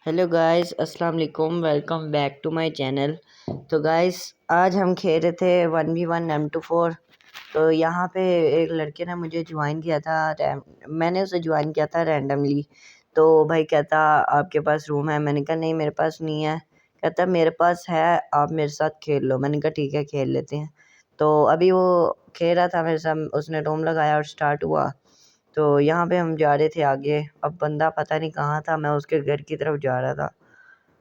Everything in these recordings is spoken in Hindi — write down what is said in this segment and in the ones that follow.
हेलो गाइस, अस्सलाम वालेकुम। Welcome back to my channel. तो गाइस, आज हम खेल रहे थे 1v1 M24। तो यहाँ पे एक लड़के ने मुझे ज्वाइन किया था, मैंने उसे ज्वाइन किया था रैंडमली। तो भाई कहता आपके पास रूम है? मैंने कहा नहीं, मेरे पास नहीं है। कहता मेरे पास है, आप मेरे साथ खेल लो। मैंने कहा ठीक है, खेल लेते हैं। तो अभी वो खेल रहा था मेरे साथ, उसने रूम लगाया और स्टार्ट हुआ। तो यहाँ पे हम जा रहे थे आगे। अब बंदा पता नहीं कहाँ था, मैं उसके घर की तरफ जा रहा था।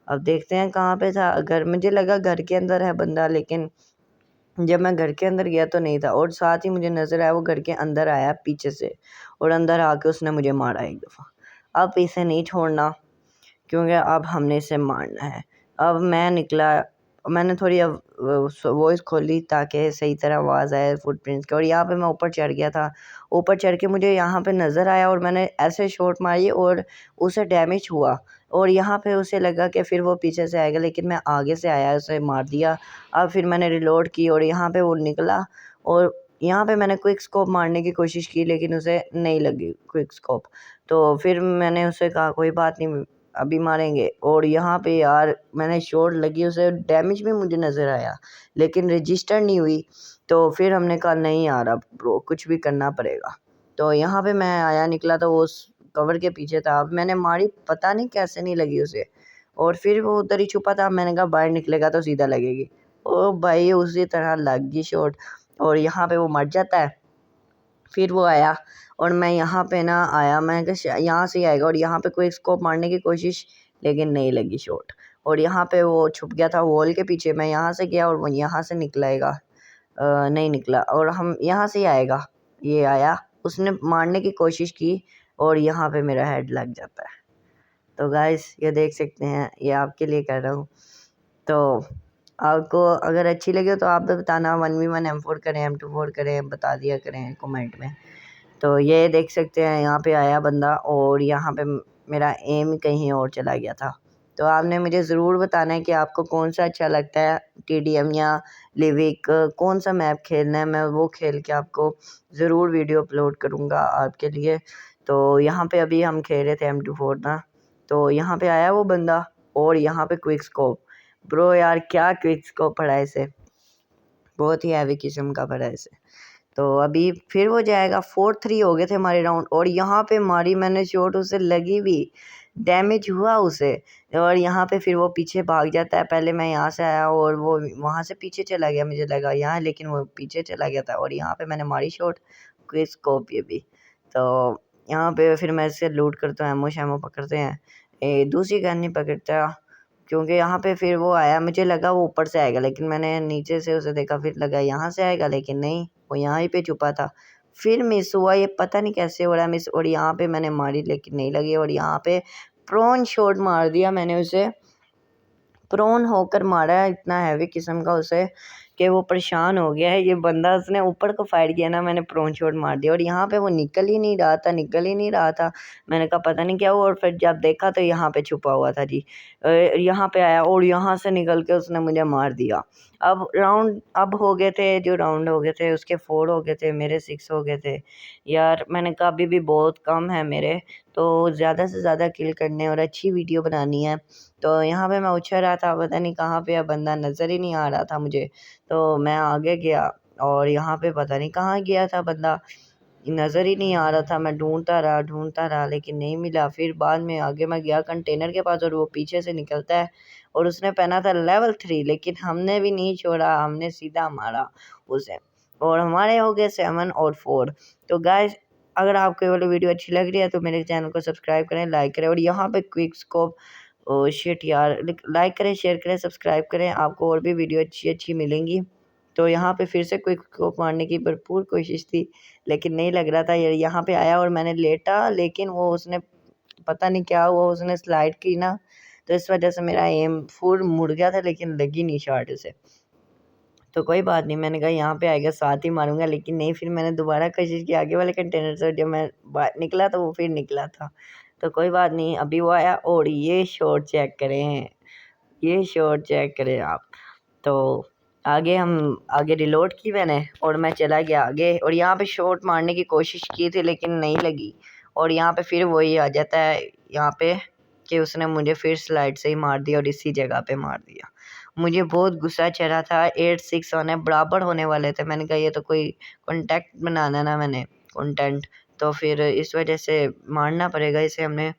अब देखते हैं कहाँ पे था। घर, मुझे लगा घर के अंदर है बंदा, लेकिन जब मैं घर के अंदर गया तो नहीं था। और साथ ही मुझे नज़र आया वो घर के अंदर आया पीछे से, और अंदर आके उसने मुझे मारा एक दफ़ा। अब इसे नहीं छोड़ना, क्योंकि अब हमने इसे मारना है। अब मैं निकला, मैंने थोड़ी वॉइस खोली ताकि सही तरह आवाज़ आए फुटप्रिंट्स की। और यहाँ पे मैं ऊपर चढ़ गया था। ऊपर चढ़ के मुझे यहाँ पे नज़र आया और मैंने ऐसे शॉट मारी और उसे डैमेज हुआ। और यहाँ पे उसे लगा कि फिर वो पीछे से आएगा, लेकिन मैं आगे से आया, उसे मार दिया। अब फिर मैंने रिलोड की और यहाँ पे वो निकला। और यहाँ पे मैंने क्विक स्कोप मारने की कोशिश की, लेकिन उसे नहीं लगी क्विक स्कोप। तो फिर मैंने उससे कहा कोई बात नहीं, अभी मारेंगे। और यहाँ पे यार मैंने शॉट लगी, उसे डैमेज भी मुझे नज़र आया, लेकिन रजिस्टर नहीं हुई। तो फिर हमने कहा नहीं यार, अब ब्रो कुछ भी करना पड़ेगा। तो यहाँ पे मैं आया, निकला तो वो उस कवर के पीछे था। अब मैंने मारी, पता नहीं कैसे नहीं लगी उसे। और फिर वो उधर ही छुपा था। मैंने कहा बाहर निकलेगा तो सीधा लगेगी। ओ भाई, उसी तरह लग गई शॉट। और यहाँ पे वो मर जाता है। फिर वो आया और मैं यहाँ पे ना आया, मैं कहा यहाँ से ही आएगा। और यहाँ पे कोई स्कोप मारने की कोशिश, लेकिन नहीं लगी शॉट। और यहाँ पे वो छुप गया था वॉल के पीछे। मैं यहाँ से गया और वो यहाँ से निकलेगा, नहीं निकला। और हम यहाँ से ही आएगा, ये आया, उसने मारने की कोशिश की और यहाँ पे मेरा हेड लग जाता है। तो गाइस, ये देख सकते हैं, ये आपके लिए कर रहा हूँ। तो आपको अगर अच्छी लगे तो आप भी बताना, 1v1 M4 करें, M24 करें, बता दिया करें कमेंट में। तो ये देख सकते हैं, यहाँ पे आया बंदा और यहाँ पे मेरा एम कहीं और चला गया था। तो आपने मुझे ज़रूर बताना है कि आपको कौन सा अच्छा लगता है, TDM या लिविक, कौन सा मैप खेलना है। मैं वो खेल के आपको ज़रूर वीडियो अपलोड करूँगा आपके लिए। तो यहाँ पे अभी हम खेल रहे थे M24 ना। तो यहाँ पे आया वो बंदा और यहाँ पे क्विक स्कोप। ब्रो यार, क्या क्विक स्कोप पड़ा है इसे, बहुत ही हैवी किस्म का पड़ा है इसे। तो अभी फिर वो जाएगा। 4-3 हो गए थे हमारे राउंड। और यहाँ पे मारी मैंने शॉट, उसे लगी भी, डैमेज हुआ उसे। और यहाँ पे फिर वो पीछे भाग जाता है। पहले मैं यहाँ से आया और वो वहाँ से पीछे चला गया, मुझे लगा यहाँ, लेकिन वो पीछे चला गया था। और यहाँ पे मैंने मारी शॉट, क्विक स्कोप ये भी। तो यहाँ पे फिर मैं इससे लूट करता हूँ, एमो शैमो पकड़ते हैं। दूसरी गन नहीं पकड़ता, क्योंकि यहाँ पे फिर वो आया, मुझे लगा वो ऊपर से आएगा, लेकिन मैंने नीचे से उसे देखा, फिर लगा यहाँ से आएगा, लेकिन नहीं, वो यहाँ ही पे छुपा था। फिर मिस हुआ, ये पता नहीं कैसे हो रहा है मिस। और यहाँ पे मैंने मारी, लेकिन नहीं लगी। और यहाँ पे प्रोन शॉट मार दिया मैंने उसे, प्रोन होकर मारा है, इतना हैवी किस्म का उसे कि वो परेशान हो गया है ये बंदा। उसने ऊपर को फायर किया ना, मैंने प्रोन शॉट मार दिया। और यहाँ पे वो निकल ही नहीं रहा था, निकल ही नहीं रहा था। मैंने कहा पता नहीं क्या हुआ। और फिर जब देखा तो यहाँ पे छुपा हुआ था जी। यहाँ पे आया और यहाँ से निकल के उसने मुझे मार दिया। अब हो गए थे, जो राउंड हो गए थे उसके 4 हो गए थे, मेरे 6 हो गए थे। यार मैंने कहा अभी भी बहुत कम है मेरे, तो ज़्यादा से ज़्यादा किल करने और अच्छी वीडियो बनानी है। तो यहाँ पे मैं उछल रहा था, पता नहीं कहाँ पे, बंदा नज़र ही नहीं आ रहा था मुझे। तो मैं आगे गया और यहाँ पे पता नहीं कहाँ गया था बंदा, नज़र ही नहीं आ रहा था। मैं ढूंढता रहा, लेकिन नहीं मिला। फिर बाद में आगे मैं गया कंटेनर के पास और वो पीछे से निकलता है और उसने पहना था लेवल 3, लेकिन हमने भी नहीं छोड़ा, हमने सीधा मारा उसे। और हमारे हो गए 7 और 4। तो गाइस, अगर आपको ये वाली वीडियो अच्छी लग रही है तो मेरे चैनल को सब्सक्राइब करें, लाइक करें। और यहाँ पे क्विक स्कोप, ओह शिट यार, लाइक करें, शेयर करें, सब्सक्राइब करें, आपको और भी वीडियो अच्छी मिलेंगी। तो यहाँ पे फिर से क्विक स्कोप मारने की भरपूर कोशिश थी, लेकिन नहीं लग रहा था। यहाँ पे आया और मैंने लेटा, लेकिन वो उसने पता नहीं क्या हुआ, उसने स्लाइड की ना, तो इस वजह से मेरा एम फुल मुड़ गया था, लेकिन लगी नहीं शॉट उसे। तो कोई बात नहीं, मैंने कहा यहाँ पे आएगा साथ ही मारूंगा, लेकिन नहीं। फिर मैंने दोबारा कोशिश की आगे वाले कंटेनर से, जब मैं बाहर निकला तो वो फिर निकला था। तो कोई बात नहीं, अभी वो आया और ये शॉट चेक करें, ये शॉट चेक करें आप। तो आगे रिलोड की मैंने और मैं चला गया आगे। और यहाँ पे शॉट मारने की कोशिश की थी, लेकिन नहीं लगी। और यहाँ पे फिर वही आ जाता है, यहाँ पे कि उसने मुझे फिर स्लाइड से ही मार दिया और इसी जगह पे मार दिया। मुझे बहुत गुस्सा चढ़ा था, 8-6 होने बराबर होने वाले थे। मैंने कहा ये तो कोई कॉन्टेक्ट बनाना ना मैंने कंटेंट, तो फिर इस वजह से मारना पड़ेगा इसे हमने।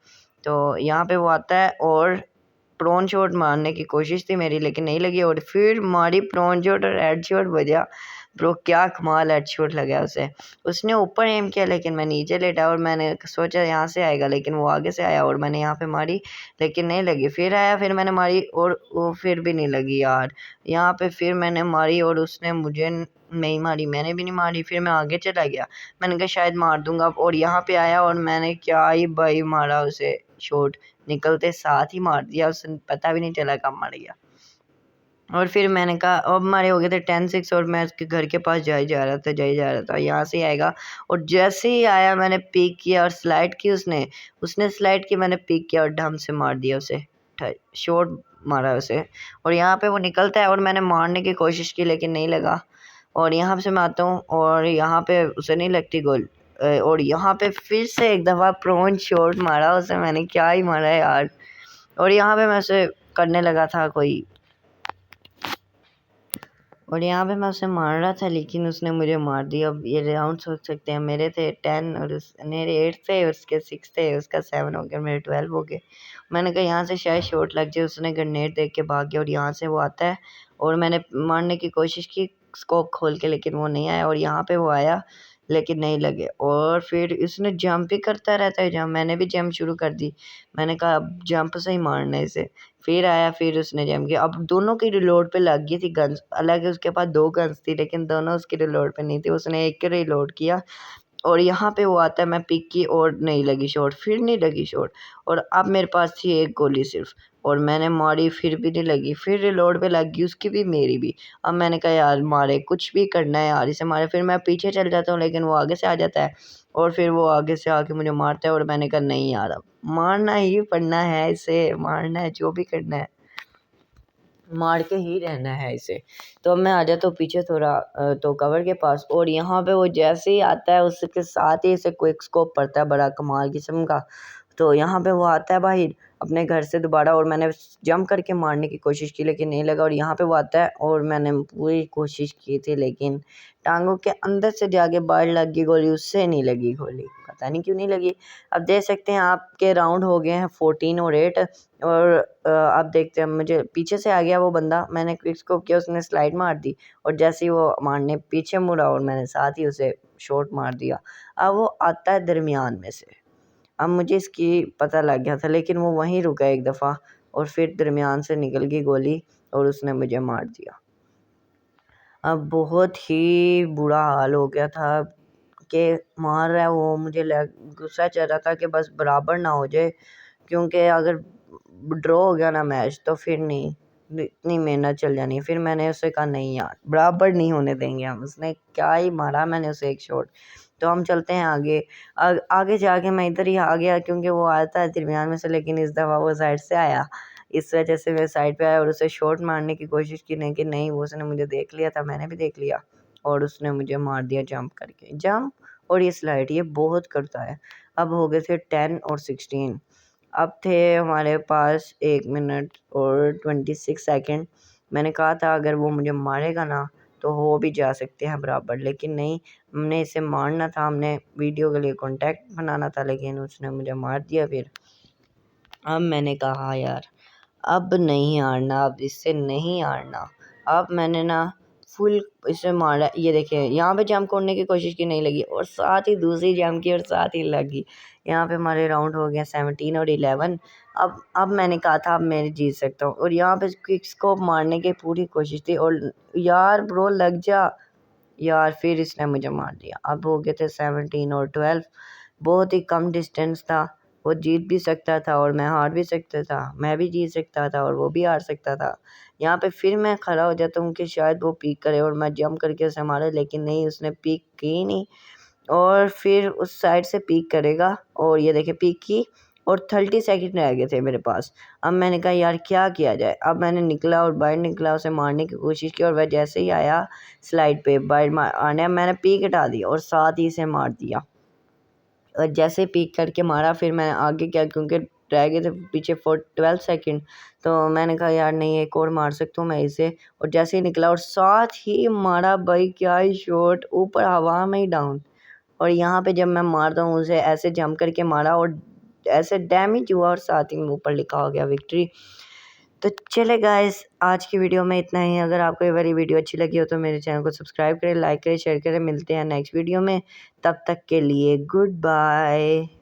तो यहाँ पे वो आता है और प्रोन शॉट मारने की कोशिश थी मेरी, लेकिन नहीं लगी और फिर मारी प्रोन शॉट और हेड शॉट बजा। ब्रो क्या कमाल हेड शॉट लगा उसे। उसने ऊपर एम किया लेकिन मैं नीचे लेटा और मैंने सोचा यहाँ से आएगा, लेकिन वो आगे से आया और मैंने यहाँ पे मारी लेकिन नहीं लगी। फिर आया, फिर मैंने मारी और वो फिर भी नहीं लगी यार। यहाँ पे फिर मैंने मारी और उसने मुझे नहीं मारी, मैंने भी नहीं मारी। फिर मैं आगे चला गया, मैंने कहा शायद मार दूंगा और यहाँ पे आया और मैंने क्या ही भाई मारा उसे शॉट, निकलते साथ ही मार दिया, उसे पता भी नहीं चला कब मर गया। और फिर मैंने कहा अब हमारे हो गए थे 10-6 और मैं उसके घर के पास जा ही जा रहा था यहाँ से आएगा। और जैसे ही आया मैंने पिक किया और स्लाइड की, उसने स्लाइड की, मैंने पिक किया और ढम से मार दिया उसे, शॉट मारा उसे। और यहाँ पे वो निकलता है और मैंने मारने की कोशिश की लेकिन नहीं लगा। और यहाँ से मैं आता हूँ और यहाँ पे उसे नहीं लगती गोल। और यहाँ पे फिर से एक दफ़ा प्रोन शॉट मारा उसे, मैंने क्या ही मारा है यार। और यहाँ पे मैं उसे करने लगा था कोई, और यहाँ पे मैं उसे मार रहा था लेकिन उसने मुझे मार दिया। अब ये राउंड सोच सकते हैं, मेरे थे 10 और मेरे 8 थे, उसके 6 थे, उसका 7 हो गया, मेरे 12 हो गए। मैंने कहा यहाँ से शायद शॉट लग जाए, उसने ग्रेनेड देख के भाग गया और यहाँ से वो आता है और मैंने मारने की कोशिश की स्कोप खोल के लेकिन वो नहीं आया। और यहाँ पे वो आया लेकिन नहीं लगे और फिर इसने जंप ही करता रहता है, जंप मैंने भी जंप शुरू कर दी। मैंने कहा अब जंप से ही मारना है इसे। फिर आया, फिर उसने जंप किया। अब दोनों की रिलोड पे लग गई थी गन्स, अलग उसके पास 2 गन्स थी लेकिन दोनों उसकी रिलोड पे नहीं थी, उसने एक के रिलोड किया। और यहाँ पे वो आता है, मैं पिक की और नहीं लगी शॉट, फिर नहीं लगी शॉट। और अब मेरे पास थी एक गोली सिर्फ और मैंने मारी फिर भी नहीं लगी, फिर रिलोड पे लग गई उसकी भी मेरी भी। अब मैंने कहा यार मारे, कुछ भी करना है यार इसे मारे। फिर मैं पीछे चल जाता हूँ लेकिन वो आगे से आ जाता है और फिर वो आगे से आके मुझे मारता है और मैंने कहा नहीं यार अब मारना ही पड़ना है, इसे मारना है, जो भी करना है मार के ही रहना है इसे। तो अब मैं आ जाता हूँ पीछे थोड़ा तो कवर के पास, और यहाँ पे वो जैसे ही आता है उसके साथ ही इसे क्विक स्कोप पड़ता है बड़ा कमाल किस्म का। तो यहाँ पे वो आता है बाहर अपने घर से दोबारा और मैंने जंप करके मारने की कोशिश की लेकिन नहीं लगा। और यहाँ पे वो आता है और मैंने पूरी कोशिश की थी लेकिन टांगों के अंदर से जाके बाहर लग गई गोली, उससे नहीं लगी गोली, पता नहीं क्यों नहीं लगी। अब देख सकते हैं आपके राउंड हो गए हैं 14 और 8। और आप देखते हैं मुझे पीछे से आ गया वो बंदा, मैंने क्विक स्कोप किया, उसने स्लाइड मार दी और जैसे ही वो मारने पीछे मुड़ा और मैंने साथ ही उसे शॉट मार दिया। अब वो आता है दरमियान में से, अब मुझे इसकी पता लग गया था लेकिन वो वहीं रुका एक दफ़ा और फिर दरमियान से निकल गई गोली और उसने मुझे मार दिया। अब बहुत ही बुरा हाल हो गया था कि मार रहा है वो, मुझे गुस्सा चढ़ रहा था कि बस बराबर ना हो जाए, क्योंकि अगर ड्रॉ हो गया ना मैच तो फिर नहीं, इतनी मेहनत चल जानी। फिर मैंने उससे कहा नहीं यार बराबर नहीं होने देंगे हम। उसने क्या ही मारा मैंने उसे एक शॉट। तो हम चलते हैं आगे। आगे जाके मैं इधर ही आ गया क्योंकि वो आता है दरमियान में से, लेकिन इस दफ़ा वो साइड से आया, इस वजह से मैं साइड पे आया और उसे शॉट मारने की कोशिश की लेकिन नहीं, वो उसने मुझे देख लिया था, मैंने भी देख लिया और उसने मुझे मार दिया जंप करके। जंप और ये स्लाइड ये बहुत करता है। अब हो गए थे 10 और 16। अब थे हमारे पास 1 मिनट और 26 सेकंड। मैंने कहा था अगर वो मुझे मारेगा ना तो हो भी जा सकते हैं बराबर, लेकिन नहीं, हमने इसे मारना था, हमने वीडियो के लिए कॉन्टैक्ट बनाना था लेकिन उसने मुझे मार दिया। फिर अब मैंने कहा यार अब नहीं हारना, अब इससे नहीं हारना। अब मैंने ना फुल इसे मारा, ये देखिए यहाँ पे जंप करने की कोशिश की नहीं लगी और साथ ही दूसरी जंप की और साथ ही लगी। यहाँ पे हमारे राउंड हो गया 17 और 11। अब मैंने कहा था अब मैं जीत सकता हूँ और यहाँ पे क्विक स्कोप मारने की पूरी कोशिश थी और यार ब्रो लग जा यार, फिर इसने मुझे मार दिया। अब हो गए थे 17 और 12, बहुत ही कम डिस्टेंस था, वो जीत भी सकता था और मैं हार भी सकता था, मैं भी जीत सकता था और वो भी हार सकता था। यहाँ पे फिर मैं खड़ा हो जाता हूँ कि शायद वो पीक करे और मैं जंप करके उसे मारे, लेकिन नहीं, उसने पीक की नहीं और फिर उस साइड से पीक करेगा और ये देखिए पीक की और 30 सेकंड रह गए थे मेरे पास। अब मैंने कहा यार क्या किया जाए। अब मैंने निकला और बाहर निकला, उसे मारने की कोशिश की और वह जैसे ही आया स्लाइड पे बाहर आने, मैंने पीक हटा दिया और साथ ही इसे मार दिया। और जैसे पीक करके मारा फिर मैं आगे क्या, क्योंकि रह गए थे पीछे फॉर 12 सेकंड। तो मैंने कहा यार नहीं, एक और मार सकता हूँ मैं इसे, और जैसे ही निकला और साथ ही मारा भाई, क्या ही शॉट, ऊपर हवा में ही डाउन। और यहाँ पे जब मैं मारता हूँ उसे ऐसे जंप करके मारा और ऐसे डैमेज हुआ और साथ ही ऊपर लिखा हो गया विक्ट्री। तो चले गाइस, आज की वीडियो में इतना ही। अगर आपको ये वाली वीडियो अच्छी लगी हो तो मेरे चैनल को सब्सक्राइब करें, लाइक करें, शेयर करें। मिलते हैं नेक्स्ट वीडियो में, तब तक के लिए गुड बाय।